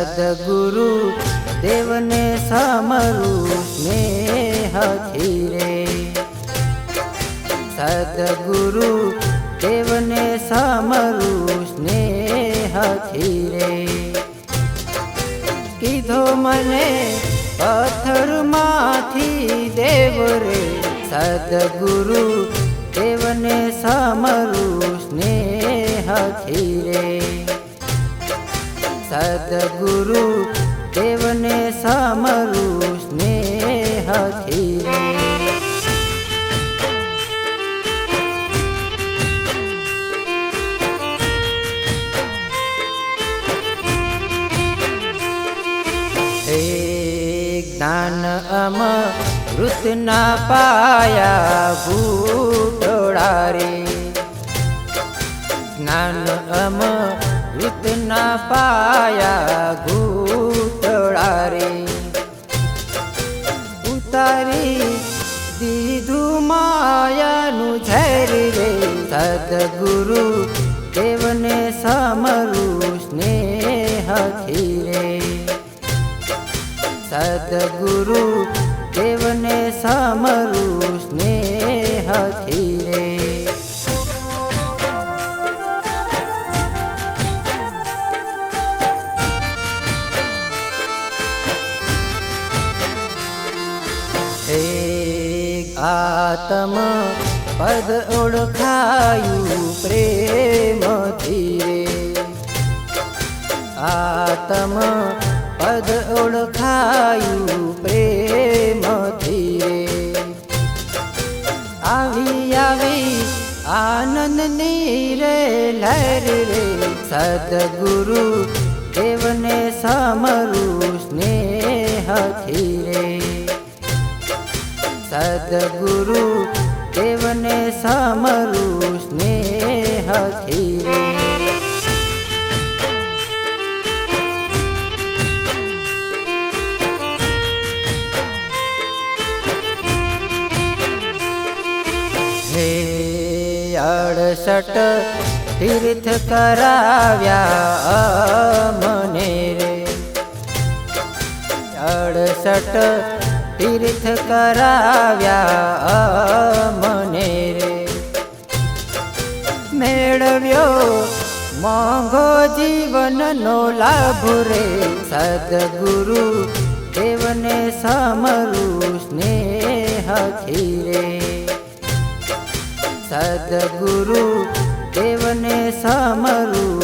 સદગુરુ દેવને સમરું સ્નેહથી રે, સદગુરુ દેવને સમરું સ્નેહથી રે. કીધો મને પથ્થરમાંથી દેવ રે, સદગુરુ દેવને સમરું સ્નેહથી રે, સદગુરુ દેવને સમરું સ્નેહથી રે. જ્ઞાન અમૃતના પાયા ઘૂંટડા રે, જ્ઞાન અમૃતના પાયા ઘૂંટડા રે. ઉતારી દીધું માયાનું ઝેર રે, સદગુરુ દેવને સમરું સ્નેહથી રે, સદગુરુ દેવને સમરું સ્નેહથી રે. એક આત્મ પદ ઓળખાયું પ્રેમથી રે, આત્મ પદ ઓળખાયું પ્રેમથી રે. આવી આવી આનંદની રે લહેર રે, સદગુરુ દેવને સમરું સ્નેહથી રે, સદગુરુ દેવને સમરું સ્નેહથી રે. હે 68 તીર્થ કરાવ્યા મને રે, 68 તીર્થ કરાવ્યા મને રે. મેળવ્યો મોંઘો જીવનનો લાભ રે, સદગુરુ દેવને સમરું સ્નેહથી રે, સદગુરુ દેવને સમરું